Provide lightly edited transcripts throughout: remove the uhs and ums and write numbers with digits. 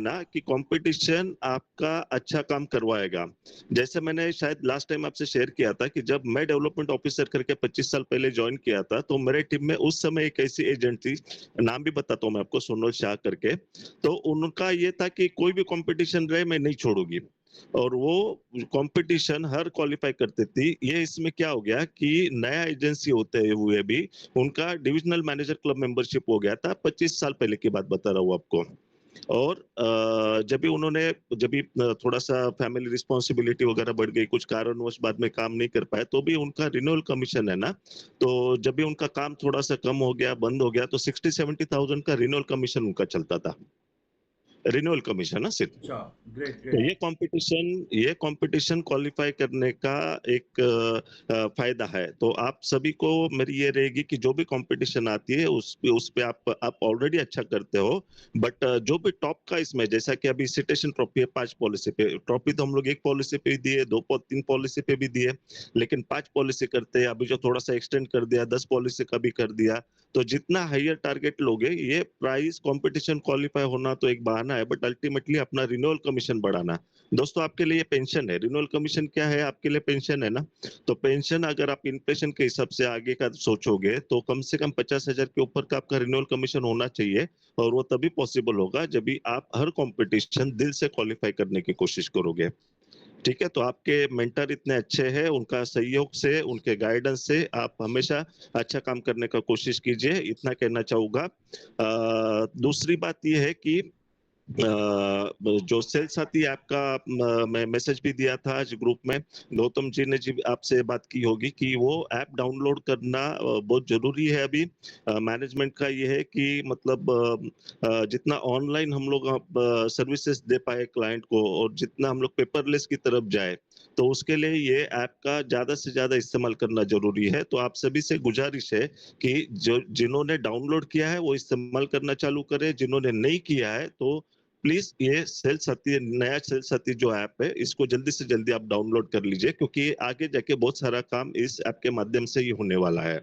ना कि कंपटीशन आपका अच्छा काम करवाएगा। जैसे मैंने शायद लास्ट टाइम आपसे शेयर किया था कि जब मैं डेवलपमेंट ऑफिसर करके 25 साल पहले जॉइन किया था, तो मेरे टीम में उस समय एक ऐसी एजेंट थी, नाम भी बताता हूँ मैं आपको, सोनल शाह करके। तो उनका ये था कि कोई भी कंपटीशन रहे मैं नहीं छोड़ूंगी, और वो कंपटीशन हर क्वालिफाई करती थी। ये इसमें क्या हो गया कि नया एजेंसी होते हुए भी उनका डिविजनल मैनेजर क्लब मेंबरशिप हो गया था, 25 साल पहले की बात बता रहा हूँ आपको। और जब भी उन्होंने, जब भी थोड़ा सा फैमिली रिस्पॉन्सिबिलिटी वगैरह बढ़ गई, कुछ कारणवश बाद में काम नहीं कर पाए, तो भी उनका रिन्यूअल कमीशन है ना, तो जब भी उनका काम थोड़ा सा कम हो गया, बंद हो गया, तो 60-70 थाउजेंड का रिन्यूअल कमीशन उनका चलता था। रिन्यूअल कमीशन है सिर्फ। अच्छा, ग्रेट तो ग्रेट। ये कंपटीशन क्वालिफाई करने का एक फायदा है। तो आप सभी को मेरी ये रहेगी कि जो भी कंपटीशन आती है उस पे आप ऑलरेडी अच्छा करते हो, बट जो भी टॉप का इसमें, जैसा कि अभी सिटेशन ट्रॉफी है 5 पॉलिसी पे, ट्रॉफी तो हम लोग 1 पॉलिसी पे ही दिए, 3 पॉलिसी पे भी दिए, लेकिन 5 पॉलिसी करते हैं अभी, जो थोड़ा सा एक्सटेंड कर दिया, 10 पॉलिसी का भी कर दिया। तो जितना हायर टारगेट लोगे, ये प्राइस कंपटीशन क्वालिफाई होना तो एक बहाना है, बट अल्टीमेटली अपना रिन्यूअल कमीशन बढ़ाना। दोस्तों, आपके लिए पेंशन है, रिन्यूअल कमीशन क्या है, आपके लिए पेंशन है ना। तो पेंशन अगर आप इन्फ्लेशन के हिसाब से आगे का सोचोगे, तो कम से कम 50,000 के ऊपर का आपका रिन्यूअल कमीशन होना चाहिए। और वो तभी पॉसिबल होगा जब भी आप हर कंपटीशन दिल से क्वालिफाई करने की कोशिश करोगे। ठीक है, तो आपके मेंटर इतने अच्छे हैं, उनका सहयोग से, उनके गाइडेंस से आप हमेशा अच्छा काम करने का कोशिश कीजिए, इतना कहना चाहूंगा। दूसरी बात यह है कि जो सेल साथी ऐप का मैं मैसेज भी दिया था आज ग्रुप में, गौतम जी ने जी आपसे बात की होगी कि वो ऐप डाउनलोड करना बहुत जरूरी है अभी। मैनेजमेंट का ये है कि मतलब जितना ऑनलाइन हम लोग सर्विसेज दे पाए क्लाइंट को, और जितना हम लोग पेपरलेस की तरफ जाए, तो उसके लिए ये ऐप का ज्यादा से ज्यादा इस्तेमाल करना जरूरी है। तो आप सभी से गुजारिश है कि जो जिन्होंने डाउनलोड किया है वो इस्तेमाल करना चालू करें, जिन्होंने नहीं किया है तो प्लीज ये सेल साथी, नया सेल साथी जो ऐप है, इसको जल्दी से जल्दी आप डाउनलोड कर लीजिए, क्योंकि आगे जाके बहुत सारा काम इस ऐप के माध्यम से ही होने वाला है।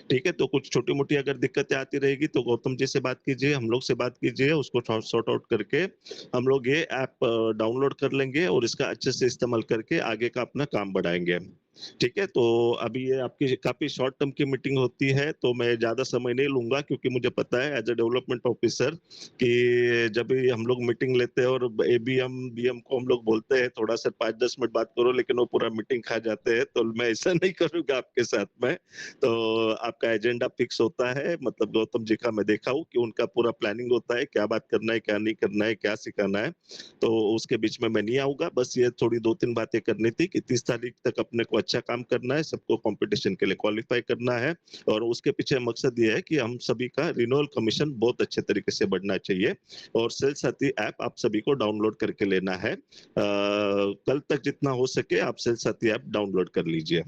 ठीक है, तो कुछ छोटी मोटी अगर दिक्कतें आती रहेगी तो गौतम जी से बात कीजिए, हम लोग से बात कीजिए, उसको सॉर्ट आउट करके हम लोग ये ऐप डाउनलोड कर लेंगे और इसका अच्छे से इस्तेमाल करके आगे का अपना काम बढ़ाएंगे। ठीक है, तो अभी ये आपकी काफी शॉर्ट टर्म की मीटिंग होती है, तो मैं ज्यादा समय नहीं लूंगा, क्योंकि मुझे पता है एज ए डेवलपमेंट ऑफिसर कि जब भी हम लोग मीटिंग लेते हैं और एबीएम बीएम को हम लोग बोलते हैं थोड़ा सा 5-10 मिनट बात करो, लेकिन वो पूरा मीटिंग खा जाते हैं, तो मैं ऐसा नहीं करूंगा आपके साथ में। तो आपका एजेंडा फिक्स होता है, मतलब गौतम जी का मैं देखा हूँ कि उनका पूरा प्लानिंग होता है, क्या बात करना है, क्या नहीं करना है, क्या सिखाना है। तो उसके बीच में मैं नहीं आऊंगा, बस ये थोड़ी 2-3 बातें करनी थी कि 30 तारीख तक अपने को अच्छा काम करना है, सबको कंपटीशन के लिए क्वालिफाई करना है, और उसके पीछे मकसद ये है कि हम सभी का रिन्यूअल कमीशन बहुत अच्छे तरीके से बढ़ना चाहिए। और सेल साथी ऐप आप सभी को डाउनलोड करके लेना है, कल तक जितना हो सके आप सेल साथी ऐप डाउनलोड कर लीजिए।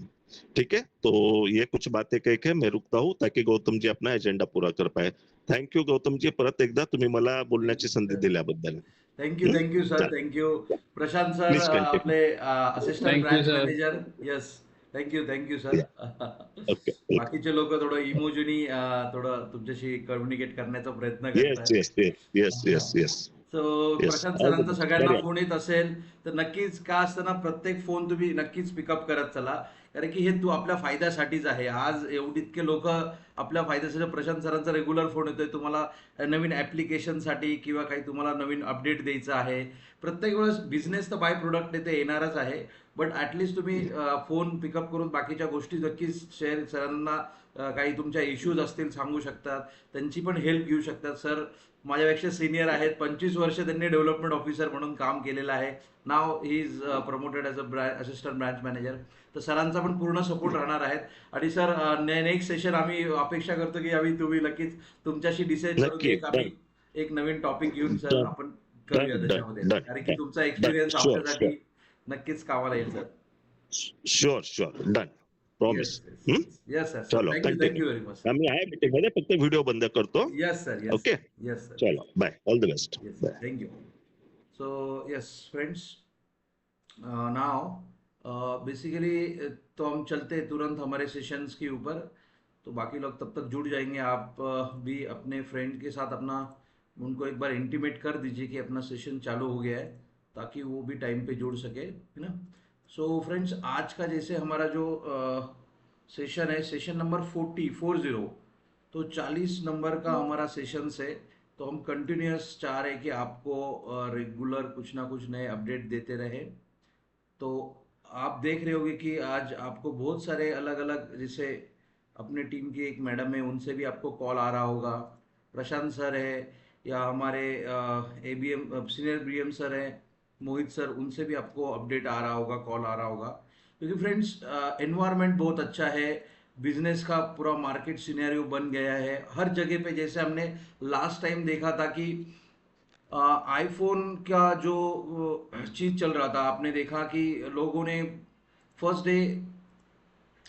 ठीक है, तो ये कुछ बातें कह के मैं रुकता हूँ, ताकि गौतम जी अपना एजेंडा पूरा कर पाए। थँक यू गौतम जी, परत एकदा तुम्ही मला बोलण्याची थँक्यू संधी सर, दिल्याबद्दल. थँक्यू सर, चालेल, thank you. Prashant sir, please continue. आपले assistant thank you branch sir. Manager. Yes, thank you sir. Okay. बाकीचे लोक थोडं इमोजीनी थोडं तुमच्याशी कम्युनिकेट करण्याचा प्रयत्न येस करतायत. Yes yes yes yes so yes, Prashant all the सरांचा बेस्ट, सगळ्यांना कॅरी ऑन. फोन येत असेल तर नक्कीच का असताना प्रत्येक फोन तुम्ही नक्कीच पिकअप करत चला. कारण की हे तू आपल्या फायद्यासाठीच आहे. आज एवढी इतके लोक आपल्या फायद्यासाठी, प्रशांत सरांचा रेग्युलर फोन येतोय तुम्हाला नवीन ॲप्लिकेशनसाठी किंवा काही तुम्हाला नवीन अपडेट द्यायचं आहे. प्रत्येक वेळेस बिझनेस तर बाय प्रोडक्ट ते येणारच आहे. बट ॲटलिस्ट तुम्ही फोन पिकअप करून बाकीच्या गोष्टी नक्कीच शेअर सरांना काही तुमच्या इश्यूज असतील सांगू शकतात, त्यांची पण हेल्प घेऊ शकतात. सर माझ्यापेक्षा सिनियर आहेत, 25 वर्ष त्यांनी डेव्हलपमेंट ऑफिसर म्हणून काम केलेलं आहे. नाव he is promoted as a assistant branch manager. तर सरांचा पण पूर्ण सपोर्ट राहणार आहेत. आणि सर नेक्स्ट सेशन आम्ही अपेक्षा करतो की आम्ही तुम्ही नक्कीच तुमच्याशी डिसाईड करू की नक्की, आम्ही डन एक नवीन टॉपिक घेऊन सर डन आपण डन करूया डन त्याच्यामध्ये, डन कारण की डन तुमचा डन, एक्सपिरियन्स शुअर आमच्यासाठी शुअर नक्कीच कामाला येईल sir. Sure sure, done, promise. Yes yes yes sir. Sir चलो thank you continue. Thank you very much. आम्ही आहे मीटिंग मध्ये, फक्त व्हिडिओ बंद करतो. Yes sir. Yes okay, sir. Yes sir. चलो bye, all the best, yes sir. Bye. Thank you. So yes friends, now basically तो हम चलते हैं तुरंत हमारे सेशंस के ऊपर. तो बाकी लोग तब तक जुड़ जाएंगे. आप भी अपने फ्रेंड के साथ अपना उनको एक बार इंटीमेट कर दीजिए कि अपना सेशन चालू हो गया है, ताकि वो भी टाइम पे जुड़ सके, है ना। सो फ्रेंड्स, आज का जैसे हमारा जो सेशन है, सेशन नंबर 40, तो 40 नंबर का हमारा सेशंस है। तो हम कंटिन्यूअस चाह रहे हैं कि आपको रेगुलर कुछ ना कुछ नए अपडेट देते रहे। तो आप देख रहे होंगे कि आज आपको बहुत सारे अलग अलग, जैसे अपने टीम की एक मैडम है, उनसे भी आपको कॉल आ रहा होगा। प्रशांत सर है, या हमारे ABM सीनियर BM सर है, मोहित सर, उनसे भी आपको अपडेट आ रहा होगा, कॉल आ रहा होगा। क्योंकि फ्रेंड्स, एनवायरनमेंट बहुत अच्छा है, बिजनेस का पूरा मार्केट सिनेरियो बन गया है हर जगह पे। जैसे हमने लास्ट टाइम देखा था कि आईफोन का जो चीज चल रहा था, आपने देखा कि लोगों ने फर्स्ट डे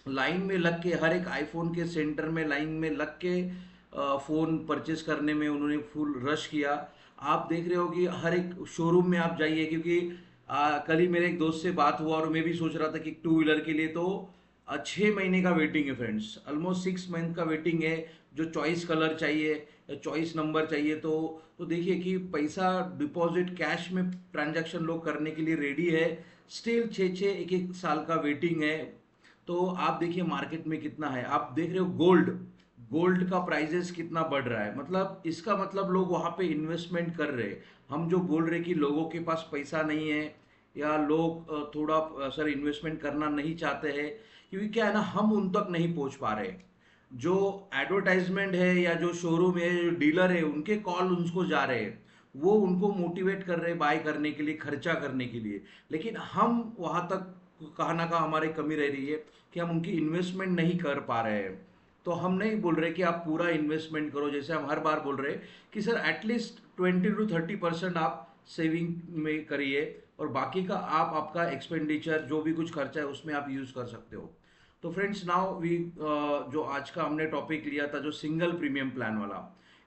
लाइन में लग के, हर एक आईफोन के सेंटर में लाइन में लग के फोन परचेस करने में उन्होंने फुल रश किया। आप देख रहे हो कि हर एक शोरूम में आप जाइए, क्योंकि कल ही मेरे एक दोस्त से बात हुआ और मैं भी सोच रहा था कि टू व्हीलर के लिए तो 6 महीने का वेटिंग है फ्रेंड्स, ऑलमोस्ट 6 मंथ का वेटिंग है। जो चॉइस कलर चाहिए या चॉइस नंबर चाहिए, तो देखिए कि पैसा डिपॉजिट कैश में ट्रांजैक्शन लोग करने के लिए रेडी है। स्टिल 6-6 1-1 साल का वेटिंग है। तो आप देखिए मार्केट में कितना है। आप देख रहे हो गोल्ड, गोल्ड का प्राइजेस कितना बढ़ रहा है, मतलब इसका मतलब लोग वहां पे इन्वेस्टमेंट कर रहे हैं। हम जो बोल रहे कि लोगों के पास पैसा नहीं है, या लोग थोड़ा सर इन्वेस्टमेंट करना नहीं चाहते हैं, क्योंकि क्या है ना, हम उन तक नहीं पहुंच पा रहे। जो एडवर्टाइजमेंट है या जो शोरूम है, जो डीलर है, उनके कॉल उनको जा रहे हैं, वो उनको मोटिवेट कर रहे हैं बाय करने के लिए, खर्चा करने के लिए। लेकिन हम वहां तक कहाँ ना कहाँ हमारी कमी रह रही है कि हम उनकी इन्वेस्टमेंट नहीं कर पा रहे हैं। तो हम नहीं बोल रहे कि आप पूरा इन्वेस्टमेंट करो, जैसे हम हर बार बोल रहे हैं कि सर एटलीस्ट 20 to 30% आप सेविंग में करिए, और बाकी का आप आपका एक्सपेंडिचर जो भी कुछ खर्चा है उसमें आप यूज कर सकते हो। तो फ्रेंड्स, नाउ वी जो आज का हमने टॉपिक लिया था, जो सिंगल प्रीमियम प्लान वाला,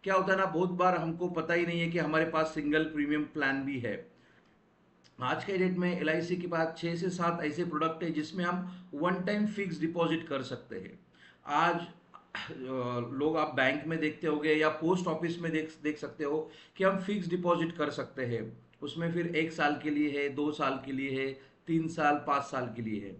क्या होता है ना, बहुत बार हमको पता ही नहीं है कि हमारे पास सिंगल प्रीमियम प्लान भी है। आज के डेट में LIC के पास 6 से 7 ऐसे प्रोडक्ट है जिसमें हम वन टाइम फिक्स डिपॉजिट कर सकते हैं। आज लोग, आप बैंक में देखते होगे या पोस्ट ऑफिस में देख देख सकते हो कि हम फिक्स डिपॉजिट कर सकते हैं। उसमें फिर 1 साल के लिए है, 2 साल के लिए है, 3 साल, 5 साल के लिए है।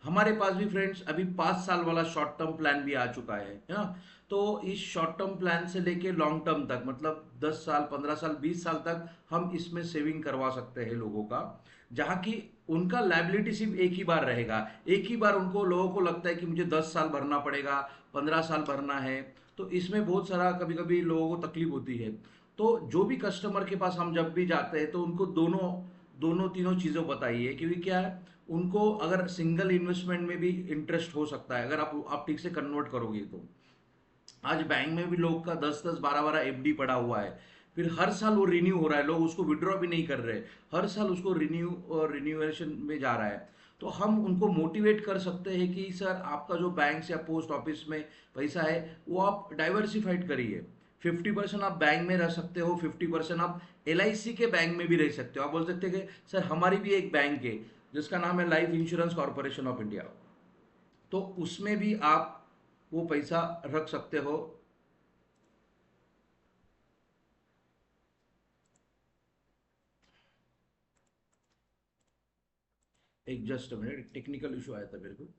हमारे पास भी फ्रेंड्स अभी 5 साल वाला शॉर्ट टर्म प्लान भी आ चुका है ना। तो इस शॉर्ट टर्म प्लान से लेके लॉन्ग टर्म तक, मतलब 10 साल, 15 साल, 20 साल तक हम इसमें सेविंग करवा सकते हैं लोगों का। जहाँ की उनका लाइबिलिटी सिर्फ एक ही बार रहेगा। एक ही बार उनको, लोगों को लगता है कि मुझे 10 साल भरना पड़ेगा, 15 साल भरना है। तो इसमें बहुत सारा कभी कभी लोगों को तकलीफ होती है। तो जो भी कस्टमर के पास हम जब भी जाते हैं, तो उनको दोनों दोनों तीनों चीज़ों बताइए, क्योंकि क्या है, उनको अगर सिंगल इन्वेस्टमेंट में भी इंटरेस्ट हो सकता है, अगर आप ठीक से कन्वर्ट करोगे तो। आज बैंक में भी लोग का 10-10, 12-12 FD पड़ा हुआ है, फिर हर साल वो रिन्यू हो रहा है, लोग उसको विड्रॉ भी नहीं कर रहे, हर साल उसको रिन्यू और रिन्यूएशन में जा रहा है। तो हम उनको मोटिवेट कर सकते हैं कि सर, आपका जो बैंक या पोस्ट ऑफिस में पैसा है, वो आप डाइवर्सिफाइड करिए। 50% आप बैंक में रह सकते हो, 50% आप LIC के बैंक में भी रह सकते हो। आप बोल सकते हैं कि सर, हमारी भी एक बैंक है जिसका नाम है life insurance corporation of India, तो उसमें भी आप वो पैसा रख सकते हो। एक जस्ट मिनट, टेक्निकल इशू आया था मेरे को।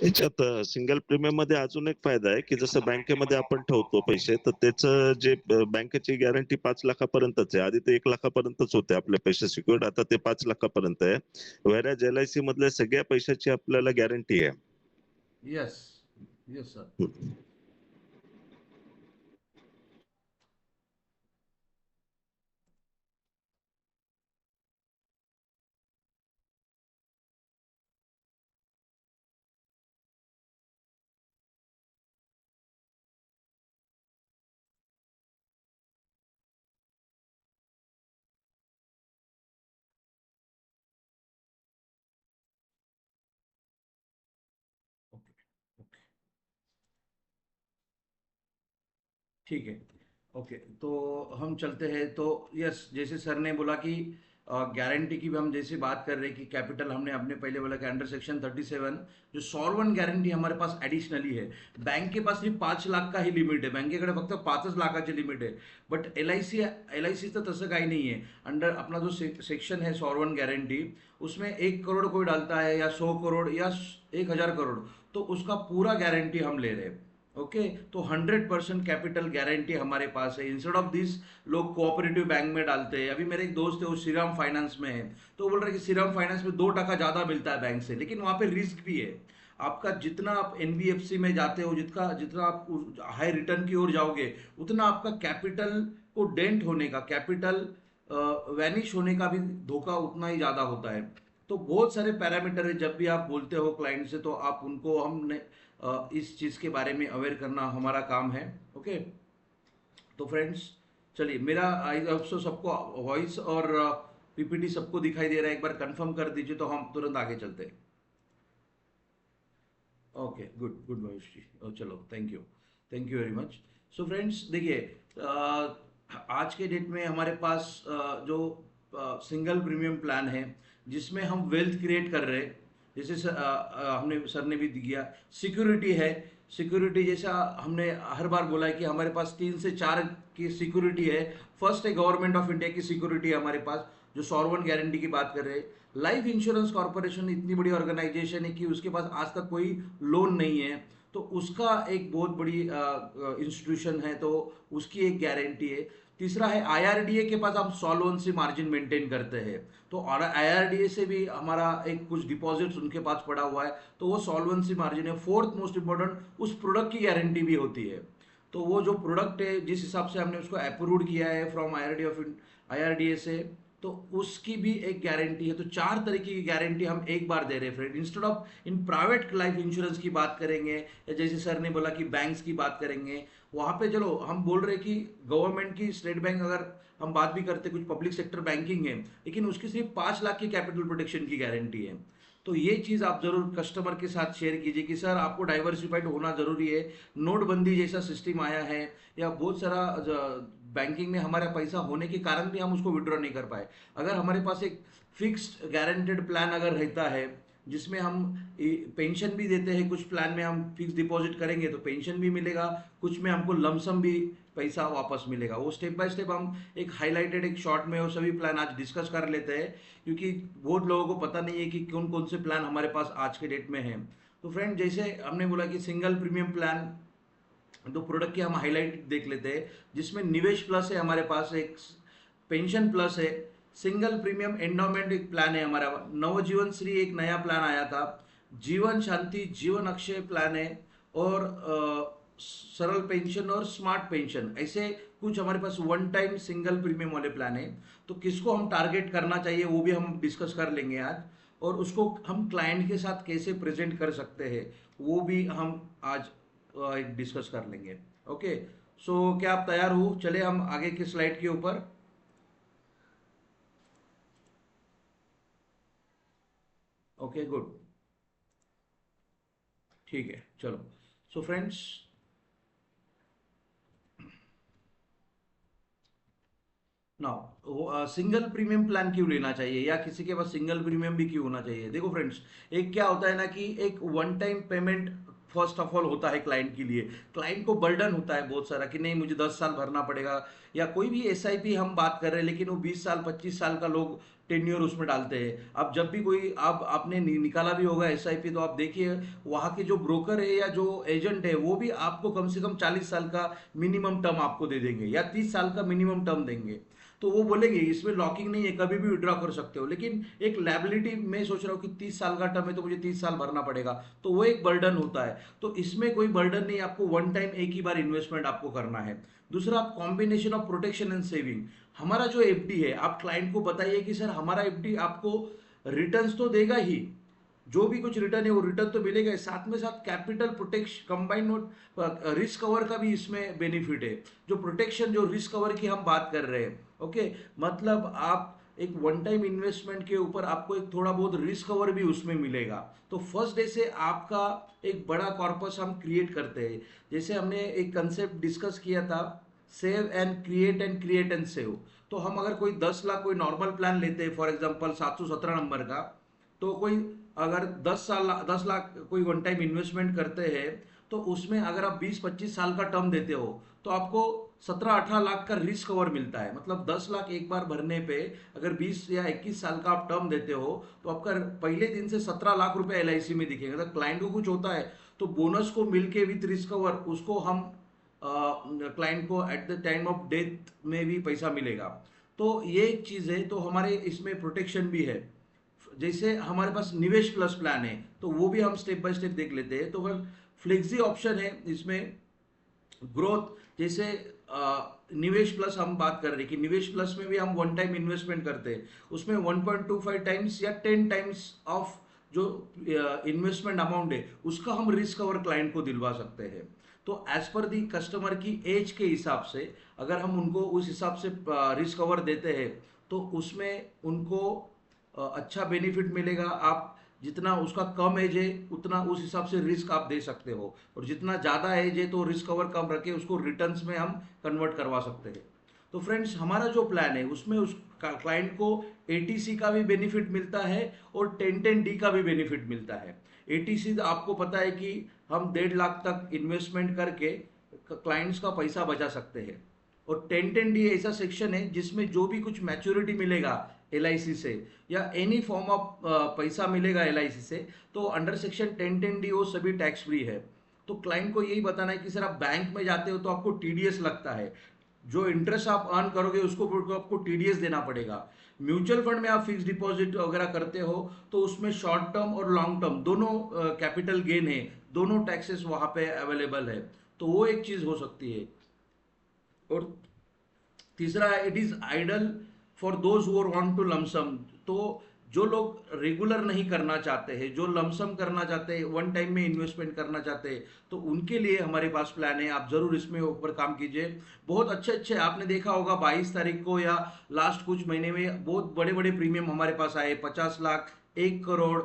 याच्यात सिंगल प्रीमियम मध्ये अजून एक फायदा आहे की जसं बँकेमध्ये आपण ठेवतो पैसे तर त्याचं जे बँकेची गॅरंटी 5 लाखापर्यंतच आहे. आधी ते 1 लाखापर्यंतच होते आपले पैसे सिक्युअर्ड, आता ते 5 लाखापर्यंत आहे. व्हेअरएज LIC मधल्या सगळ्या पैशाची आपल्याला गॅरंटी आहे. Yes, yes sir. Hmm. Okay, okay, ठीक है। ओके, तो हम चलते हैं। तो यस, जैसे सर ने बोला कि गारंटी की भी हम जैसे बात कर रहे हैं कि कैपिटल हमने अपने पहले बोला कि अंडर सेक्शन 37 जो सॉल्वन गारंटी हमारे पास ॲडिशनली आहे. बँके पास सिर्फ 5 लाख का ही लिमिट आहे, बँकेकडे फक्त 5च लाखाची लिमिट आहे. बट एल आय सीचं तसं काही नाही आहे. अंडर अपना जो सेक्शन है सॉल्वन गारंटी, उसमें 1 करोड़ कोई डालता है या 100 करोड़ या 1000 करोड़, तो उसका पूरा गारंटी हम ले रहे हैं. ओके, तो 100% कैपिटल गारंटी हमारे पास है. इंस्टेड ऑफ दिस लोग कोऑपरेटिव बैंक में डालते हैं. अभी मेरे एक दोस्त है वो श्रीराम फाइनेंस में है, तो बोल रहे हैं कि श्रीराम फाइनेंस में 2% ज़्यादा मिलता है बैंक से, लेकिन वहाँ पे रिस्क भी है. आपका जितना आप एनबीएफसी में जाते हो, जितना जितना आप हाई रिटर्न की ओर जाओगे, उतना आपका कैपिटल को डेंट होने का, कैपिटल वैनिश होने का भी धोखा उतना ही ज़्यादा होता है. तो बहुत सारे पैरामीटर है. जब भी आप बोलते हो क्लाइंट से, तो आप उनको हमने इस चीज़ के बारे में अवेयर करना हमारा काम है. ओके, तो फ्रेंड्स चलिए, मेरा आई होप सो सबको वॉइस और पीपीटी सबको दिखाई दे रहा है. एक बार कंफर्म कर दीजिए तो हम तुरंत आगे चलते हैं. Okay, good good Mahesh ji. चलो, thank you very much. So friends देखिए, आज के डेट में हमारे पास जो सिंगल प्रीमियम प्लान है, जिसमें हम वेल्थ क्रिएट कर रहे हैं. जैसे हमने सर ने भी दिया, सिक्योरिटी है. सिक्योरिटी जैसा हमने हर बार बोला है कि हमारे पास 3 से 4 की सिक्योरिटी है. फर्स्ट है गवर्नमेंट ऑफ इंडिया की सिक्योरिटी है हमारे पास, जो सॉल्वेंट गारंटी की बात कर रहे हैं. लाइफ इंश्योरेंस कॉर्पोरेशन इतनी बड़ी ऑर्गेनाइजेशन है कि उसके पास आज तक कोई लोन नहीं है, तो उसका एक बहुत बड़ी इंस्टीट्यूशन है, तो उसकी एक गारंटी है. तीसरा है आईआरडीए के पास हम सॉल्वेंसी मार्जिन मेंटेन करते हैं, तो और आईआरडीए से भी हमारा एक कुछ डिपॉजिट्स उनके पास पड़ा हुआ है, तो वो सॉल्वेंसी मार्जिन है. फोर्थ मोस्ट इंपॉर्टेंट, उस प्रोडक्ट की गारंटी भी होती है. तो वो जो प्रोडक्ट है, जिस हिसाब से हमने उसको अप्रूव्ड किया है फ्रॉम आईआरडीए से, तो उसकी भी एक गारंटी है. तो 4 तरीके की गारंटी हम एक बार दे रहे हैं friend. Instead of in private life insurance की बात करेंगे, या जैसे सर ने बोला कि बैंक्स की बात करेंगे, वहाँ पे चलो हम बोल रहे हैं कि गवर्नमेंट की स्टेट बैंक, अगर हम बात भी करते कुछ पब्लिक सेक्टर बैंकिंग है, लेकिन उसकी सिर्फ 5 लाख की कैपिटल प्रोटेक्शन की गारंटी है. तो ये चीज़ आप जरूर कस्टमर के साथ शेयर कीजिए कि सर आपको डाइवर्सिफाइड होना जरूरी है. नोटबंदी जैसा सिस्टम आया है, या बहुत सारा बैंकिंग में हमारा पैसा होने के कारण भी हम उसको विड्रॉ नहीं कर पाए. अगर हमारे पास एक फिक्स्ड गारंटेड प्लान अगर रहता है, जिसमें हम पेंशन भी देते हैं, कुछ प्लान में हम फिक्स डिपॉजिट करेंगे तो पेंशन भी मिलेगा, कुछ में हमको लमसम भी पैसा वापस मिलेगा. वो स्टेप बाय स्टेप हम एक हाईलाइटेड एक शॉर्ट में वो सभी प्लान आज डिस्कस कर लेते हैं, क्योंकि बहुत लोगों को पता नहीं है कि कौन कौन से प्लान हमारे पास आज के डेट में हैं. तो फ्रेंड, जैसे हमने बोला कि सिंगल प्रीमियम प्लान, तो प्रोडक्ट की हम हाईलाइट देख लेते हैं, जिसमें निवेश प्लस है हमारे पास, एक पेंशन प्लस है, सिंगल प्रीमियम एंडोमेंट एक प्लान है हमारा, नवजीवन श्री एक नया प्लान आया था, जीवन शांति जीवन अक्षय प्लान है, और सरल पेंशन और स्मार्ट पेंशन, ऐसे कुछ हमारे पास वन टाइम सिंगल प्रीमियम वाले प्लान है. तो किसको हम टारगेट करना चाहिए वो भी हम डिस्कस कर लेंगे आज, और उसको हम क्लाइंट के साथ कैसे प्रेजेंट कर सकते हैं वो भी हम आज एक डिस्कस कर लेंगे. ओके, सो क्या आप तैयार हो? चले हम आगे की स्लाइड के ऊपर. ओके, गुड, ठीक है, चलो. So friends, now single premium plan क्यों लेना चाहिए, या किसी के पास सिंगल प्रीमियम भी क्यों होना चाहिए? देखो फ्रेंड्स, एक क्या होता है ना कि एक one time payment first of all होता है क्लाइंट के लिए. क्लाइंट को बर्डन होता है बहुत सारा कि नहीं मुझे 10 साल भरना पड़ेगा, या कोई भी एसआईपी हम बात कर रहे हैं, लेकिन वो 20 साल 25 साल का लोग टेन्योर उसमें डालते हैं. अब जब भी कोई आप आपने निकाला भी होगा एसआईपी, तो आप देखिए वहाँ के जो ब्रोकर है या जो एजेंट है, वो भी आपको कम से कम 40 साल का मिनिमम टर्म आपको दे देंगे, या 30 साल का मिनिमम टर्म देंगे. तो वो बोलेंगे इसमें लॉकिंग नहीं है, कभी भी विड्रॉ कर सकते हो, लेकिन एक लायबिलिटी में सोच रहा हूँ कि 30 साल का टर्म है तो मुझे 30 साल भरना पड़ेगा, तो वो एक बर्डन होता है. तो इसमें कोई बर्डन नहीं, आपको वन टाइम एक ही बार इन्वेस्टमेंट आपको करना है. दूसरा, आप combination of protection and saving. हमारा जो एफडी है, आप क्लाइंट को बताइए कि सर हमारा एफडी आपको रिटर्न्स तो देगा ही, जो भी कुछ रिटर्न है वो रिटर्न तो मिलेगा ही, साथ में साथ capital protection combined note risk cover का भी इसमें बेनिफिट है. जो प्रोटेक्शन, जो रिस्क कवर की हम बात कर रहे हैं, ओके, मतलब आप एक वन टाइम इन्वेस्टमेंट के ऊपर आपको एक थोड़ा बहुत रिस्क कवर भी उसमें मिलेगा. तो फर्स्ट डे से आपका एक बड़ा कॉर्पस हम क्रिएट करते हैं. जैसे हमने एक कंसेप्ट डिस्कस किया था सेव एंड सेव। तो हम अगर कोई 10 लाख कोई नॉर्मल प्लान लेते हैं, फॉर एग्जांपल 717 नंबर का, तो कोई अगर 10 लाख कोई वन टाइम इन्वेस्टमेंट करते हैं, तो उसमें अगर आप 20-25 साल का टर्म देते हो तो आपको 17-18 लाख का रिस्क कवर मिलता है। मतलब 10 लाख एक बार भरने पे अगर 20 या 21 साल का आप टर्म देते हो तो आपका पहले दिन से 17 लाख रुपए LIC में दिखेगा। अगर क्लाइंट को कुछ होता है तो बोनस को मिलके विथ रिस्क कवर उसको हम क्लाइंट को at the time of death में भी पैसा मिलेगा। तो ये एक चीज़ है। तो हमारे इसमें प्रोटेक्शन भी है। जैसे हमारे पास निवेश प्लस प्लान है, तो वो भी हम स्टेप बाय स्टेप देख लेते हैं। तो फिर फ्लेक्सी ऑप्शन है इसमें, ग्रोथ जैसे निवेश प्लस हम बात कर रहे हैं कि निवेश प्लस में भी हम वन टाइम इन्वेस्टमेंट करते हैं, उसमें 1.25 टाइम्स या 10 टाइम्स ऑफ जो इन्वेस्टमेंट अमाउंट है उसका हम रिस्क कवर क्लाइंट को दिलवा सकते हैं। तो एज पर दी कस्टमर की एज के हिसाब से अगर हम उनको उस हिसाब से रिस्क कवर देते हैं तो उसमें उनको अच्छा बेनिफिट मिलेगा। आप जितना उसका कम एज है उतना उस हिसाब से रिस्क आप दे सकते हो, और जितना ज़्यादा एज है तो रिस्क कवर कम रखे उसको रिटर्न्स में हम कन्वर्ट करवा सकते हैं। तो फ्रेंड्स हमारा जो प्लान है उसमें उस क्लाइंट को ATC का भी बेनिफिट मिलता है और 1010D का भी बेनिफिट मिलता है। ATC तो आपको पता है कि हम 1.5 लाख तक इन्वेस्टमेंट करके क्लाइंट्स का पैसा बचा सकते हैं, और 1010D ऐसा सेक्शन है जिसमें जो भी कुछ मैच्योरिटी मिलेगा LIC से या एनी फॉर्म ऑफ पैसा मिलेगा LIC से, तो अंडर सेक्शन 1010D वो सभी टैक्स फ्री है। तो क्लाइंट को यही बताना है कि सर आप बैंक में जाते हो तो आपको TDS लगता है, जो इंटरेस्ट आप अर्न करोगे उसको आपको TDS देना पड़ेगा। म्यूचुअल फंड में आप फिक्स डिपॉजिट वगैरह करते हो तो उसमें शॉर्ट टर्म और लॉन्ग टर्म दोनों कैपिटल गेन है, दोनों टैक्सेस वहां पे अवेलेबल है। तो वो एक चीज हो सकती है। और तीसरा है it is ideal for those who want to lump sum. तो जो लोग रेगुलर नहीं करना चाहते हैं, जो लमसम करना चाहते हैं, वन टाइम में इन्वेस्टमेंट करना चाहते हैं, तो उनके लिए हमारे पास प्लान है। आप जरूर इसमें ऊपर काम कीजिए। बहुत अच्छे अच्छे आपने देखा होगा 22 तारीख को या लास्ट कुछ महीने में बहुत बड़े बड़े प्रीमियम हमारे पास आए, 50 लाख, 1 करोड़,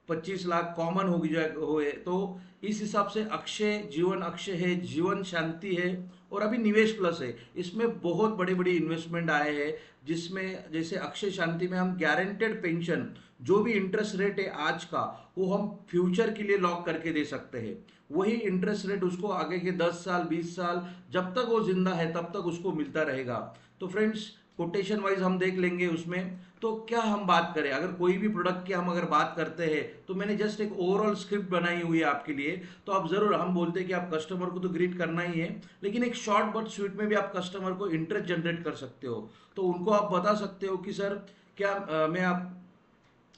25 लाख कॉमन हो गया हुए। तो इस हिसाब से अक्षय जीवन, अक्षय है, जीवन शांति है, और अभी निवेश प्लस है। इसमें बहुत बड़ी बड़ी इन्वेस्टमेंट आए हैं, जिसमें जैसे अक्षय शांति में हम गारंटेड पेंशन, जो भी इंटरेस्ट रेट है आज का वो हम फ्यूचर के लिए लॉक करके दे सकते हैं। वही इंटरेस्ट रेट उसको आगे के 10 साल 20 साल जब तक वो जिंदा है तब तक उसको मिलता रहेगा। तो फ्रेंड्स कोटेशन वाइज हम देख लेंगे उसमें। तो क्या हम बात करें, अगर कोई भी प्रोडक्ट की हम अगर बात करते हैं तो मैंने जस्ट एक ओवरऑल स्क्रिप्ट बनाई हुई है आपके लिए। तो आप जरूर, हम बोलते हैं कि आप कस्टमर को तो ग्रीट करना ही है, लेकिन एक शॉर्ट बट स्वीट में भी आप कस्टमर को इंटरेस्ट जनरेट कर सकते हो। तो उनको आप बता सकते हो कि सर क्या मैं आप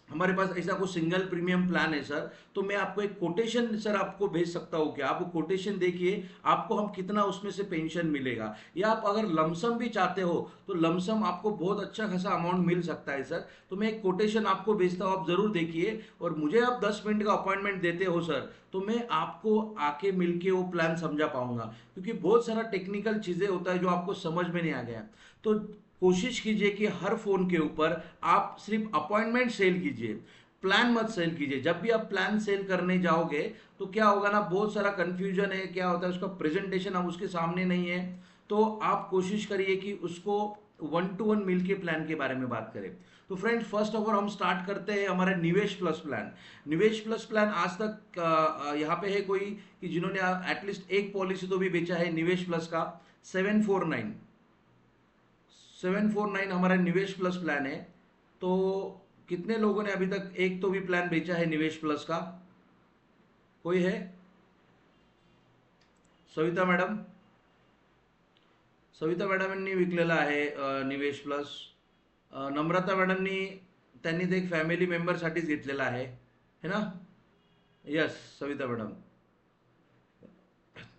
हमारे पास ऐसा कोई सिंगल प्रीमियम प्लान है सर, तो मैं आपको एक कोटेशन सर आपको भेज सकता हूँ। क्या आप वो कोटेशन देखिए, आपको हम कितना उसमें से पेंशन मिलेगा। या आप अगर लमसम भी चाहते हो तो लमसम आपको बहुत अच्छा खासा अमाउंट मिल सकता है सर। तो मैं एक कोटेशन आपको भेजता हूँ, आप जरूर देखिए। और मुझे आप 10 मिनट का अपॉइंटमेंट देते हो सर, तो मैं आपको आके मिलके वो प्लान समझा पाऊंगा, क्योंकि बहुत सारा टेक्निकल चीजें होता है जो आपको समझ में नहीं आ गया। तो कोशिश कीजिए कि हर फोन के ऊपर आप सिर्फ अपॉइंटमेंट सेल कीजिए, प्लान मत सेल कीजिए। जब भी आप प्लान सेल करने जाओगे तो क्या होगा ना, बहुत सारा कंफ्यूजन है, क्या होता है उसका प्रेजेंटेशन अब उसके सामने नहीं है। तो आप कोशिश करिए कि उसको 1-to-1 मिल के प्लान के बारे में बात करें। तो फ्रेंड्स फर्स्ट ऑफ ऑल हम स्टार्ट करते हैं हमारा निवेश प्लस प्लान। निवेश प्लस प्लान आज तक यहाँ पे है कोई कि जिन्होंने एटलीस्ट एक पॉलिसी तो भी बेचा है निवेश प्लस का। 749 हमारा निवेश प्लस प्लान है। तो कितने लोगों ने अभी तक एक तो भी प्लान बेचा है निवेश प्लस का? कोई है? सविता मॅडम, सविता मॅडमांनी विकलेला आहे निवेश प्लस। नम्रता मॅडमनी, त्यांनी ते एक फॅमिली मेंबरसाठीच घेतलेला आहे, है ना? Yes Savita madam.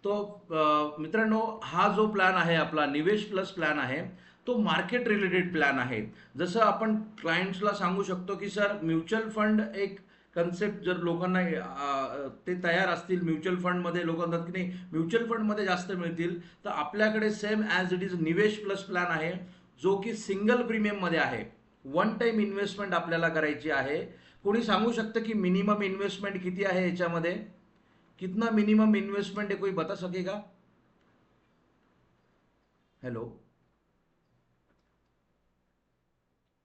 तो मित्रांनो हा जो प्लॅन आहे आपला निवेश प्लस प्लॅन आहे तो मार्केट रिलेटेड प्लॅन आहे। जसं आपण क्लायंट्सला सांगू शकतो की सर म्युच्युअल फंड एक कन्सेप्ट जर लोकांना ते तयार असतील, म्युच्युअल फंडमध्ये लोक म्हणतात की नाही म्युच्युअल फंडमध्ये जास्त मिळतील, तर आपल्याकडे सेम ॲज इट इज निवेश प्लस प्लॅन आहे, जो की सिंगल प्रीमियममध्ये आहे। वन टाइम इन्व्हेस्टमेंट आपल्याला करायची आहे। कोणी सांगू शकतं की मिनिमम इन्व्हेस्टमेंट किती आहे याच्यामध्ये? कितना मिनिमम इन्वेस्टमेंट है, कोई बता सकेगा? हेलो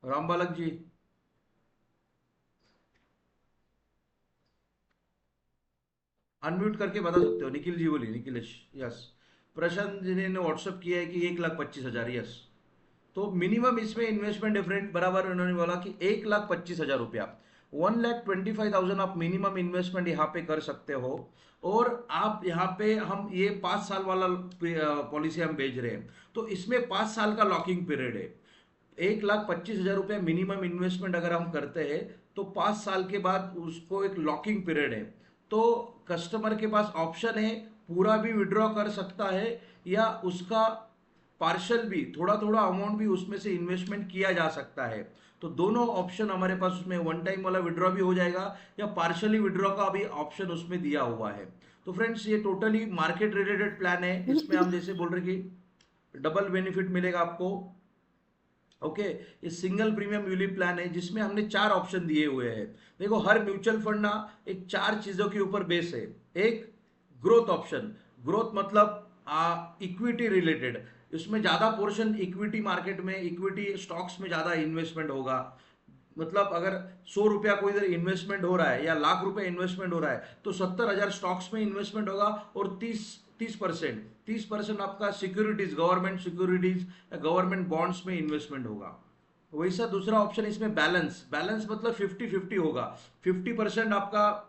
राम बालक जी, अनम्यूट करके बता सकते हो। निखिल जी बोलिए, निखिलेश। यस। प्रशांत जी ने व्हाट्सअप किया है कि 1,25,000। यस। तो मिनिमम इसमें इन्वेस्टमेंट डिफरेंट बराबर उन्होंने बोला कि 1,25,000 रुपया, 1,25,000 आप मिनिमम इन्वेस्टमेंट यहाँ पे कर सकते हो। और आप यहाँ पे हम ये 5 साल वाला पॉलिसी हम भेज रहे हैं, तो इसमें 5 साल का लॉकिंग पीरियड है। 1,25,000 रुपया मिनिमम इन्वेस्टमेंट अगर हम करते हैं तो 5 साल के बाद उसको एक लॉकिंग पीरियड है। तो कस्टमर के पास ऑप्शन है, पूरा भी विड्रॉ कर सकता है या उसका पार्शल भी, थोड़ा थोड़ा अमाउंट भी उसमें से इन्वेस्टमेंट किया जा सकता है। तो दोनों ऑप्शन हमारे पास उसमें, वन टाइम वाला विड्रॉ भी हो जाएगा या पार्शली विड्रॉ का भी ऑप्शन उसमें दिया हुआ है। तो फ्रेंड्स ये टोटली मार्केट रिलेटेड प्लान है। इसमें हम जैसे बोल रहे कि डबल बेनिफिट मिलेगा आपको। ओके। ये सिंगल प्रीमियम यूलिप प्लान है जिसमें हमने 4 ऑप्शन दिए हुए हैं। देखो, हर म्यूचुअल फंड ना एक 4 चीजों के ऊपर बेस है। एक, ग्रोथ ऑप्शन। ग्रोथ मतलब इक्विटी रिलेटेड, इसमें ज्यादा पोर्शन इक्विटी मार्केट में, इक्विटी स्टॉक्स में ज्यादा इन्वेस्टमेंट होगा। मतलब अगर 100 रुपया कोई इधर इन्वेस्टमेंट हो रहा है या लाख रुपए इन्वेस्टमेंट हो रहा है, तो 70,000 स्टॉक्स में इन्वेस्टमेंट होगा और 30% आपका सिक्योरिटीज, गवर्नमेंट सिक्योरिटीज या गवर्नमेंट बॉन्ड्स में इन्वेस्टमेंट होगा। वैसा दूसरा ऑप्शन इसमें बैलेंस। बैलेंस मतलब 50-50 होगा। 50% आपका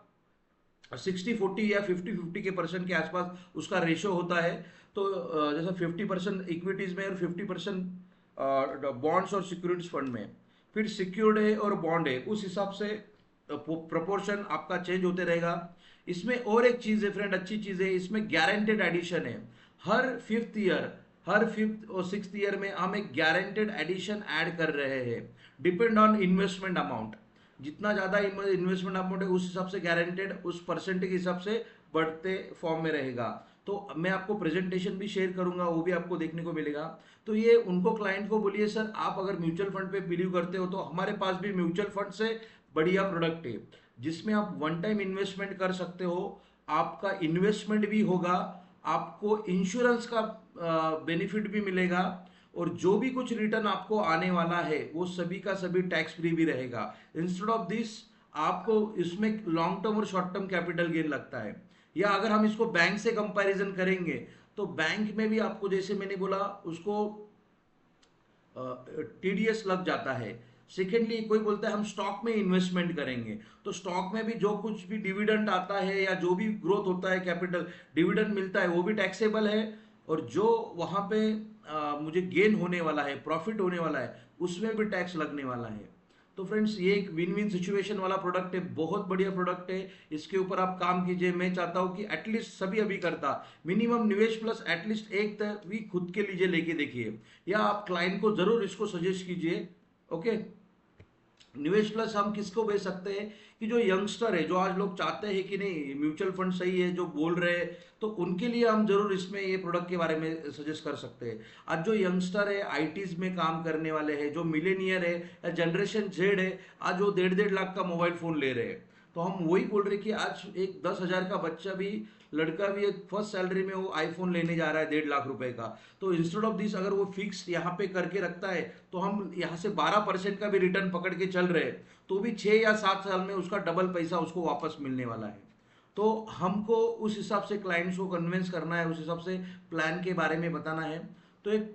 60-40 या 50-50 के परसेंट के आसपास उसका रेशो होता है। तो जैसा 50% इक्विटीज में और 50% बॉन्ड्स और सिक्योरिटीज फंड में। फिर सिक्योर्ड है और बॉन्ड है, उस हिसाब से प्रोपोर्शन आपका चेंज होते रहेगा। इसमें और एक चीज है फ्रेंड, अच्छी चीज है, इसमें गारंटेड एडिशन है। हर फिफ्थ और सिक्स्थ ईयर में हम एक गारंटेड एडिशन ऐड कर रहे हैं, डिपेंड ऑन इन्वेस्टमेंट अमाउंट। जितना ज्यादा इन्वेस्टमेंट अमाउंट है उस हिसाब से गारंटेड उस परसेंटेज के हिसाब से बढ़ते फॉर्म में रहेगा। तो मैं आपको प्रेजेंटेशन भी शेयर करूंगा, वो भी आपको देखने को मिलेगा। तो ये उनको, क्लाइंट को बोलिए सर आप अगर म्यूचुअल फंड पे बिलीव करते हो तो हमारे पास भी म्यूचुअल फंड से बढ़िया प्रोडक्ट है जिसमें आप वन टाइम इन्वेस्टमेंट कर सकते हो, आपका इन्वेस्टमेंट भी होगा, आपको इंश्योरेंस का बेनिफिट भी मिलेगा, और जो भी कुछ रिटर्न आपको आने वाला है वो सभी का सभी टैक्स फ्री भी रहेगा। इंस्टेड ऑफ दिस आपको इसमें लॉन्ग टर्म और शॉर्ट टर्म कैपिटल गेन लगता है। या अगर हम इसको बैंक से कंपैरिजन करेंगे तो बैंक में भी आपको, जैसे मैंने बोला, उसको टीडीएस लग जाता है। सेकेंडली कोई बोलता है हम स्टॉक में इन्वेस्टमेंट करेंगे, तो स्टॉक में भी जो कुछ भी डिविडेंड आता है या जो भी ग्रोथ होता है, कैपिटल डिविडेंड मिलता है, वो भी टैक्सेबल है। और जो वहां पे मुझे गेन होने वाला है, प्रॉफिट होने वाला है, उसमें भी टैक्स लगने वाला है। तो फ्रेंड्स ये एक विन विन सिचुएशन वाला प्रोडक्ट है, बहुत बढ़िया प्रोडक्ट है। इसके ऊपर आप काम कीजिए। मैं चाहता हूं कि एटलीस्ट सभी अभी करता, मिनिमम निवेश प्लस एटलीस्ट एक तक भी खुद के लिए लेके देखिए, या आप क्लाइंट को जरूर इसको सजेस्ट कीजिए। ओके। निवेश प्लस हम किसको बेच सकते हैं कि जो यंगस्टर है, जो आज लोग चाहते हैं कि नहीं म्यूचुअल फंड सही है, जो बोल रहे हैं, तो उनके लिए हम जरूर इसमें ये प्रोडक्ट के बारे में सजेस्ट कर सकते हैं। आज जो यंगस्टर है, आईटीज में काम करने वाले हैं, जो मिलेनियर है या जनरेशन जेड है, आज वो 1.5-1.5 लाख का मोबाइल फोन ले रहे हैं। तो हम वही बोल रहे हैं कि आज एक 10,000 का बच्चा भी, लड़का भी, एक फर्स्ट सैलरी में वो आईफोन लेने जा रहा है 1.5 लाख रुपए का। तो इंस्टेड ऑफ दिस अगर वो फिक्स यहाँ पे करके रखता है, तो हम यहाँ से 12% का भी रिटर्न पकड़ के चल रहे हैं, तो भी 6 या 7 साल में उसका डबल पैसा उसको वापस मिलने वाला है। तो हमको उस हिसाब से क्लाइंट्स को कन्विंस करना है, उस हिसाब से प्लान के बारे में बताना है। तो एक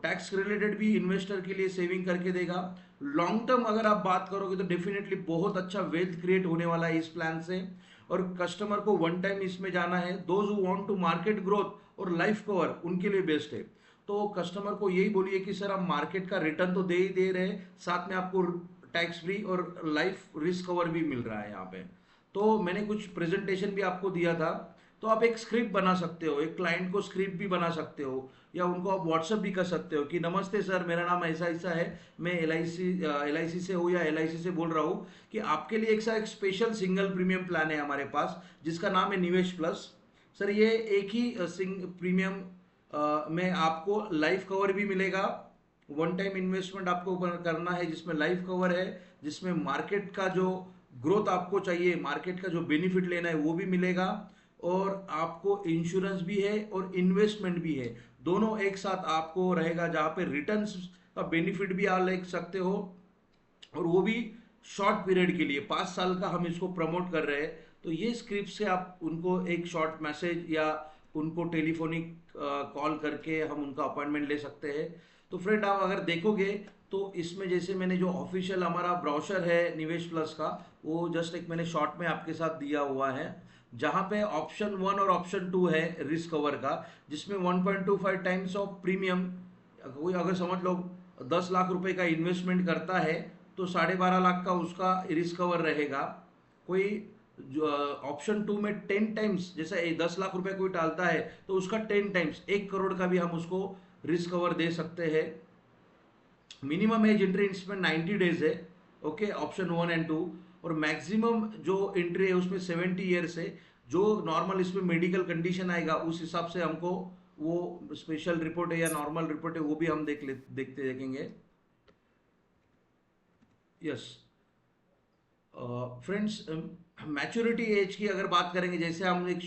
टैक्स रिलेटेड भी इन्वेस्टर के लिए सेविंग करके देगा। लॉन्ग टर्म अगर आप बात करोगे तो डेफिनेटली बहुत अच्छा वेल्थ क्रिएट होने वाला है इस प्लान से। और कस्टमर को वन टाइम इसमें जाना है, those who want to market growth और लाइफ कवर, उनके लिए बेस्ट है। तो कस्टमर को यही बोलिए कि सर हम मार्केट का रिटर्न तो दे ही दे रहे हैं, साथ में आपको टैक्स फ्री और लाइफ रिस्क कवर भी मिल रहा है यहाँ पे। तो मैंने कुछ प्रेजेंटेशन भी आपको दिया था, तो आप एक स्क्रिप्ट बना सकते हो, एक क्लाइंट को स्क्रिप्ट भी बना सकते हो, या उनको आप व्हाट्सअप भी कर सकते हो कि नमस्ते सर, मेरा नाम ऐसा ऐसा है, मैं एल आई सी से हूँ या एल आई सी से बोल रहा हूँ कि आपके लिए एक स्पेशल सिंगल प्रीमियम प्लान है हमारे पास जिसका नाम है निवेश प्लस। सर ये एक ही प्रीमियम में आपको लाइफ कवर भी मिलेगा, वन टाइम इन्वेस्टमेंट आपको करना है जिसमें लाइफ कवर है, जिसमें मार्केट का जो ग्रोथ आपको चाहिए, मार्केट का जो बेनिफिट लेना है वो भी मिलेगा, और आपको इंश्योरेंस भी है और इन्वेस्टमेंट भी है, दोनों एक साथ आपको रहेगा, जहाँ पे रिटर्न्स का बेनिफिट भी आप ले सकते हो, और वो भी शॉर्ट पीरियड के लिए, 5 साल का हम इसको प्रमोट कर रहे हैं। तो ये स्क्रिप्ट से आप उनको एक शॉर्ट मैसेज या उनको टेलीफोनिक कॉल करके हम उनका अपॉइंटमेंट ले सकते हैं। तो फ्रेंड आप अगर देखोगे तो इसमें जैसे मैंने जो ऑफिशियल हमारा ब्राउचर है निवेश प्लस का, वो जस्ट एक मैंने शॉर्ट में आपके साथ दिया हुआ है, जहाँ पे ऑप्शन 1 और ऑप्शन 2 है रिस्क कवर का, जिसमें 1.25 टाइम्स ऑफ प्रीमियम, कोई अगर समझ लो 10 लाख रुपए का इन्वेस्टमेंट करता है तो 12.5 लाख का उसका रिस्क कवर रहेगा। कोई ऑप्शन 2 में 10 टाइम्स, जैसे 10 लाख रुपए कोई डालता है तो उसका 10 टाइम्स 1 करोड़ का भी हम उसको रिस्क कवर दे सकते हैं। मिनिमम एज एंट्री इसमें 90 डेज है, ओके, ऑप्शन 1 एंड 2। और मैक्सिमम जो एंट्री है उसमें 70 ईयर्स है। जो नॉर्मल इसमें मेडिकल कंडीशन आएगा उस हिसाब से हमको वो स्पेशल रिपोर्ट है या नॉर्मल रिपोर्ट है वो भी हम देखेंगे। यस फ्रेंड्स, मैच्योरिटी एज की अगर बात करेंगे, जैसे हम एक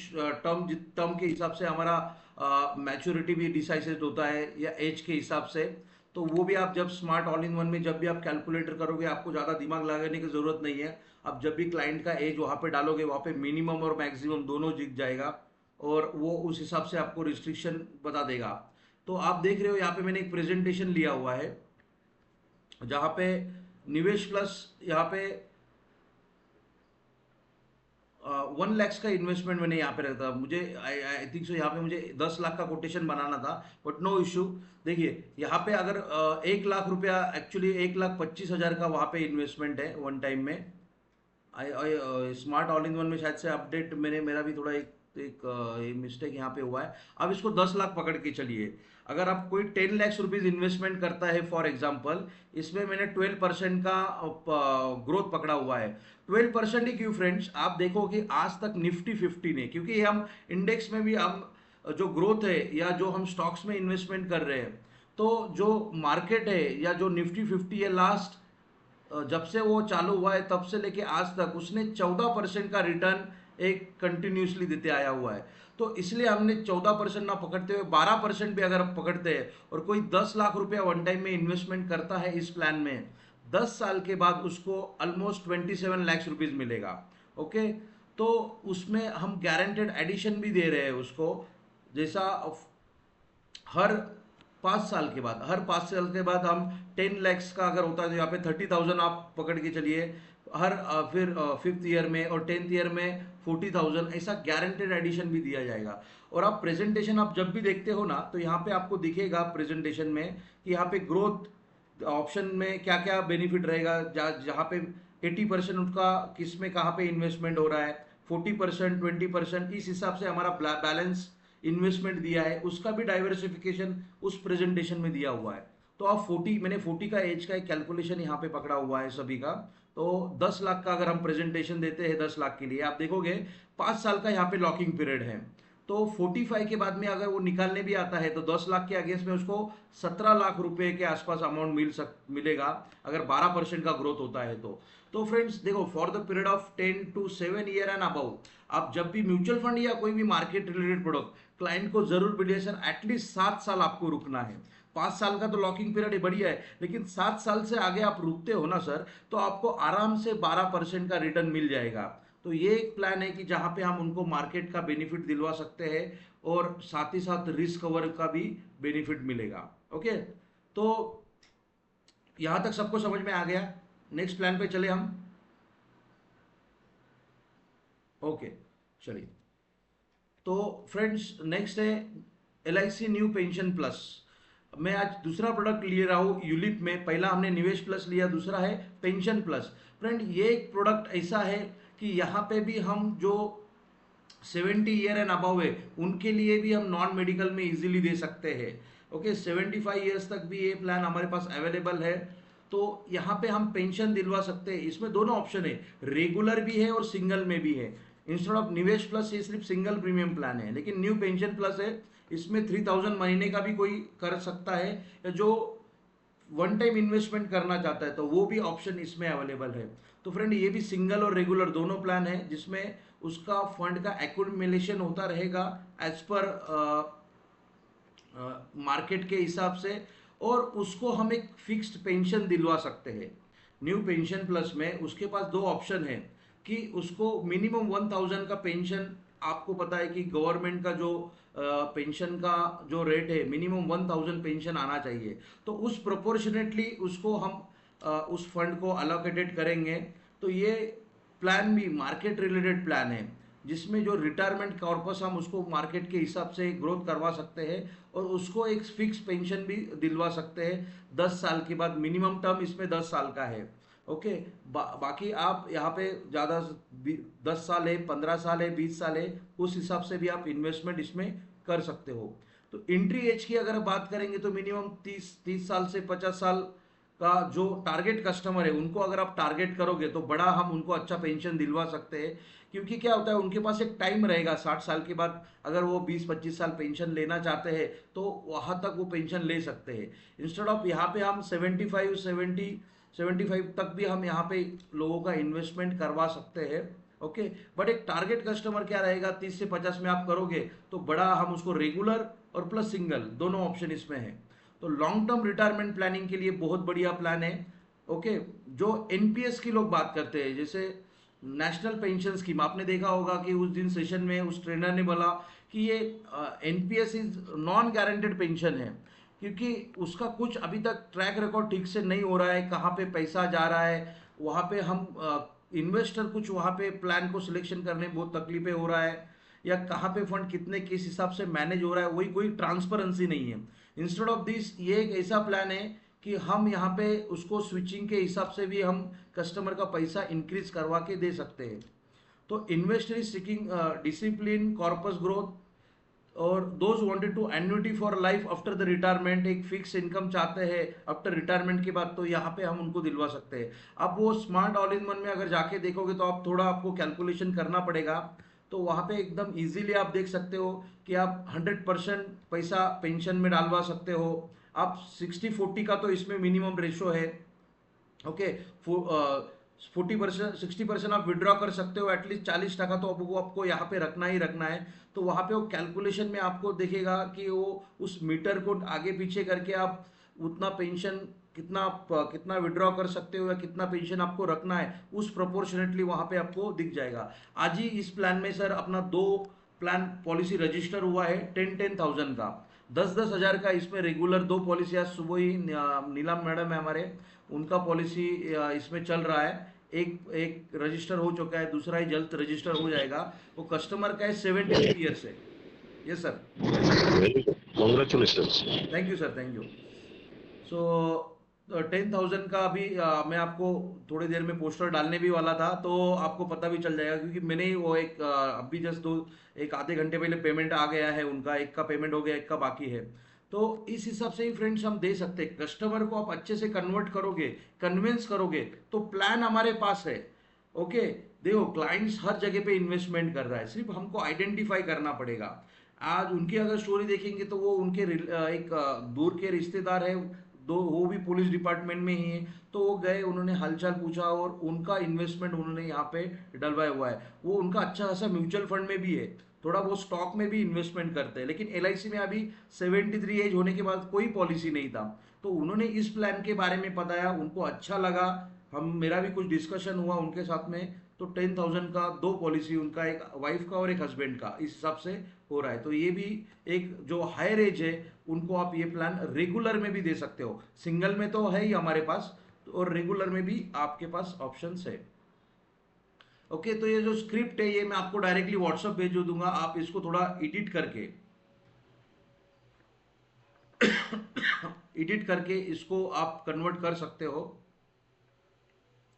टर्म के हिसाब से हमारा मैच्योरिटी भी डिसाइडेड होता है या एज के हिसाब से, तो वो भी आप जब स्मार्ट ऑल इन वन में जब भी आप कैलकुलेटर करोगे आपको ज़्यादा दिमाग लगाने की ज़रूरत नहीं है। आप जब भी क्लाइंट का एज वहाँ पे डालोगे वहाँ पे मिनिमम और मैक्सिमम दोनों दिख जाएगा, और वो उस हिसाब से आपको रिस्ट्रिक्शन बता देगा। तो आप देख रहे हो यहाँ पे मैंने एक प्रेजेंटेशन लिया हुआ है, जहाँ पे निवेश प्लस यहाँ पे 1 लाख का इन्वेस्टमेंट मैंने यहाँ पे रखा था। मुझे आई थिंक सो यहाँ पे मुझे 10 लाख का कोटेशन बनाना था, बट नो इशू। देखिए यहाँ पे अगर 1 लाख रुपया, एक्चुअली 1,25,000 का वहाँ पे इन्वेस्टमेंट है वन टाइम में। आई स्मार्ट ऑल इन वन में शायद से अपडेट मेरा भी थोड़ा एक मिस्टेक यहाँ पे हुआ है। अब इसको 10 लाख पकड़ के चलिए। अगर आप कोई 10 लाख रुपीज इन्वेस्टमेंट करता है फॉर एग्जांपल, इसमें मैंने 12% का ग्रोथ पकड़ा हुआ है। 12% ही क्यों फ्रेंड्स, आप देखो कि आज तक निफ्टी 50 ने, क्योंकि हम इंडेक्स में भी हम जो ग्रोथ है या जो हम स्टॉक्स में इन्वेस्टमेंट कर रहे हैं, तो जो मार्केट है या जो निफ्टी 50 है, लास्ट जब से वो चालू हुआ है तब से लेके आज तक उसने 14% का रिटर्न एक कंटिन्यूसली देते आया हुआ है। तो इसलिए हमने 14% ना पकड़ते हुए 12% भी अगर पकड़ते हैं, और कोई 10 लाख रुपया वन टाइम में इन्वेस्टमेंट करता है इस प्लान में, 10 साल के बाद उसको ऑलमोस्ट 27 लाख रुपीज मिलेगा। ओके, तो उसमें हम गारंटेड एडिशन भी दे रहे हैं उसको, जैसा हर 5 साल के बाद, हम 10 लैक्स का अगर होता है तो यहाँ पे 30,000 आप पकड़ के चलिए, हर फिर 5th ईयर में और 10th ईयर में 40,000, ऐसा गारंटेड एडिशन भी दिया जाएगा। और आप प्रेजेंटेशन आप जब भी देखते हो ना, तो यहाँ पे आपको दिखेगा प्रेजेंटेशन में कि यहाँ पे ग्रोथ ऑप्शन में क्या क्या बेनिफिट रहेगा, जहाँ पे 80% उनका किस में कहाँ पे इन्वेस्टमेंट हो रहा है, 40%, 20%, इस हिसाब से हमारा बैलेंस इन्वेस्टमेंट दिया है, उसका भी डाइवर्सिफिकेशन उस प्रेजेंटेशन में दिया हुआ है। तो आप 40, मैंने 40 का एज का एक कैलकुलेशन यहाँ पे पकड़ा हुआ है सभी का। तो 10 लाख का अगर हम प्रेजेंटेशन देते हैं 10 लाख के लिए, आप देखोगे 5 साल का यहाँ पे लॉकिंग पीरियड है। तो 45 के बाद में अगर वो निकालने भी आता है तो 10 लाख के अगेंस्ट में उसको 17 लाख रुपए के आसपास अमाउंट मिलेगा, अगर 12% का ग्रोथ होता है तो फ्रेंड्स देखो, for the period of 10 to 7 year and above, आप जब भी म्यूचुअल फंड या कोई भी मार्केट रिलेटेड प्रोडक्ट क्लाइंट को जरूर बोलिए सर एटलीस्ट 7 साल आपको रुकना है। 5 साल का तो लॉकिंग पीरियड बढ़िया है, लेकिन 7 साल से आगे आप रुकते हो ना सर, तो आपको आराम से 12% का रिटर्न मिल जाएगा। तो ये एक प्लान है कि जहां पे हम उनको मार्केट का बेनिफिट दिलवा सकते हैं और साथ ही साथ रिस्क कवर का भी बेनिफिट मिलेगा। ओके, तो यहां तक सबको समझ में आ गया। नेक्स्ट प्लान पे चले हम। ओके, चलिए। तो फ्रेंड्स नेक्स्ट है LIC न्यू पेंशन प्लस। मैं आज दूसरा प्रोडक्ट ले रहा हूँ यूलिप में। पहला हमने निवेश प्लस लिया, दूसरा है पेंशन प्लस। फ्रेंड ये एक प्रोडक्ट ऐसा है कि यहाँ पे भी हम जो 70 ईयर एंड अबव है उनके लिए भी हम नॉन मेडिकल में इजीली दे सकते हैं। ओके, 75 ईयर्स तक भी ये प्लान हमारे पास अवेलेबल है। तो यहाँ पे हम पेंशन दिलवा सकते हैं। इसमें दोनों ऑप्शन है, रेगुलर भी है और सिंगल में भी है। इंस्टेड ऑफ निवेश प्लस ये सिर्फ सिंगल प्रीमियम प्लान है, लेकिन न्यू पेंशन प्लस है, इसमें 3000 महीने का भी कोई कर सकता है, या जो वन टाइम इन्वेस्टमेंट करना चाहता है तो वो भी ऑप्शन इसमें अवेलेबल है। तो फ्रेंड ये भी सिंगल और रेगुलर दोनों प्लान है, जिसमें उसका फंड का एक्यूमुलेशन होता रहेगा एज पर मार्केट के हिसाब से, और उसको हम एक फिक्स्ड पेंशन दिलवा सकते हैं। न्यू पेंशन प्लस में उसके पास दो ऑप्शन है कि उसको मिनिमम 1000 का पेंशन, आपको पता है कि गवर्नमेंट का जो पेंशन का जो रेट है मिनिमम 1000 पेंशन आना चाहिए, तो उस प्रोपोर्शनेटली उसको हम उस फंड को अलोकेटेड करेंगे। तो ये प्लान भी मार्केट रिलेटेड प्लान है, जिसमें जो रिटायरमेंट कॉर्पस हम उसको मार्केट के हिसाब से ग्रोथ करवा सकते हैं, और उसको एक फिक्स पेंशन भी दिलवा सकते हैं 10 साल के बाद। मिनिमम टर्म इसमें 10 साल का है। ओके, बाकी आप यहाँ पे ज़्यादा 10 साल है, 15 साल है, 20 साल है, उस हिसाब से भी आप इन्वेस्टमेंट इसमें कर सकते हो। तो एंट्री एज की अगर बात करेंगे तो मिनिमम 30 साल से 50 साल का जो टारगेट कस्टमर है उनको अगर आप टारगेट करोगे तो बड़ा हम उनको अच्छा पेंशन दिलवा सकते हैं। क्योंकि क्या होता है, उनके पास एक टाइम रहेगा 60 साल के बाद, अगर वो 20-25 साल पेंशन लेना चाहते हैं तो वहाँ तक वो पेंशन ले सकते हैं। इंस्टेड ऑफ यहाँ पे हम 75 तक भी हम यहाँ पे लोगों का इन्वेस्टमेंट करवा सकते हैं। ओके, बट एक टारगेट कस्टमर क्या रहेगा, 30 से 50 में आप करोगे तो बड़ा हम उसको रेगुलर और प्लस सिंगल दोनों ऑप्शन इसमें है। तो लॉन्ग टर्म रिटायरमेंट प्लानिंग के लिए बहुत बढ़िया प्लान है। ओके, जो एनपीएस की लोग बात करते हैं, जैसे नेशनल पेंशन स्कीम, आपने देखा होगा कि उस दिन सेशन में उस ट्रेनर ने बोला कि ये NPS is non guaranteed pension है, क्योंकि उसका कुछ अभी तक ट्रैक रिकॉर्ड ठीक से नहीं हो रहा है, कहाँ पे पैसा जा रहा है, वहाँ पे हम इन्वेस्टर कुछ वहाँ पे प्लान को सिलेक्शन करने में बहुत तकलीफें हो रहा है, या कहाँ पे फंड कितने किस हिसाब से मैनेज हो रहा है, वही कोई ट्रांसपेरेंसी नहीं है। इंस्टेड ऑफ दिस ये एक ऐसा प्लान है कि हम यहाँ पे उसको स्विचिंग के हिसाब से भी हम कस्टमर का पैसा इंक्रीज करवा के दे सकते हैं। तो investor is seeking discipline corpus growth, और those wanted to annuity for life after the retirement, एक फिक्स इनकम चाहते हैं आफ्टर रिटायरमेंट के बाद, तो यहाँ पे हम उनको दिलवा सकते हैं। अब वो स्मार्ट ऑल इन वन में अगर जाके देखोगे तो आप थोड़ा आपको कैलकुलेशन करना पड़ेगा, तो वहाँ पे एकदम इजीली आप देख सकते हो कि आप 100% पैसा पेंशन में डालवा सकते हो। आप 60-40 का तो इसमें मिनिमम रेशो है। ओके, 40%, 60% आप विड्रॉ कर सकते हो, एटलीस्ट 40% तो आपको यहाँ पे रखना ही रखना है। तो वहाँ पे वो कैलकुलेशन में आपको दिखेगा कि वो उस मीटर को आगे पीछे करके आप उतना पेंशन कितना विड्रॉ कर सकते हो, या कितना पेंशन आपको रखना है, उस प्रोपोर्शनेटली वहाँ पे आपको दिख जाएगा। आज ही इस प्लान में सर अपना 2 प्लान पॉलिसी रजिस्टर हुआ है 10,000 का, 10,000 का। इसमें रेगुलर 2 पॉलिसी आज सुबह ही नीलम मैडम है हमारे, उनका पॉलिसी इसमें चल रहा है। एक एक रजिस्टर हो चुका है, दूसरा ही जल्द रजिस्टर हो जाएगा। वो कस्टमर का है 73 ईयर से। Yes sir. Very good, congratulations. Thank you sir, thank you. So 10,000 का अभी मैं आपको थोड़ी देर में पोस्टर डालने भी वाला था, तो आपको पता भी चल जाएगा, क्योंकि मैंने ही वो एक अभी जस्ट एक आधे घंटे पहले पेमेंट आ गया है उनका, एक का पेमेंट हो गया, एक का बाकी है। तो इस हिसाब से ही फ्रेंड्स हम दे सकते हैं। कस्टमर को आप अच्छे से कन्वर्ट करोगे, कन्विंस करोगे, तो प्लान हमारे पास है। ओके, देखो क्लाइंट्स हर जगह पे इन्वेस्टमेंट कर रहा है, सिर्फ हमको आइडेंटिफाई करना पड़ेगा। आज उनकी अगर स्टोरी देखेंगे तो वो उनके एक दूर के रिश्तेदार है, दो वो भी पुलिस डिपार्टमेंट में ही है, तो वो गए, उन्होंने हालचाल पूछा और उनका इन्वेस्टमेंट उन्होंने यहाँ पे डलवाया हुआ है। वो उनका अच्छा खासा म्यूचुअल फंड में भी है, थोड़ा बहुत स्टॉक में भी इन्वेस्टमेंट करते हैं, लेकिन एलआईसी में अभी 73 एज होने के बाद कोई पॉलिसी नहीं था, तो उन्होंने इस प्लान के बारे में बताया, उनको अच्छा लगा। हम मेरा भी कुछ डिस्कशन हुआ उनके साथ में, तो 10,000 का 2 पॉलिसी, उनका एक वाइफ का और एक हस्बैंड का, इस हिसाब से हो रहा है। तो ये भी एक जो हायर एज है उनको आप ये प्लान रेगुलर में भी दे सकते हो, सिंगल में तो है ही हमारे पास, और रेगुलर में भी आपके पास ऑप्शंस है। ओके, तो ये जो स्क्रिप्ट है ये मैं आपको डायरेक्टली व्हाट्सएप भेज दूंगा, आप इसको थोड़ा एडिट करके इसको आप कन्वर्ट कर सकते हो।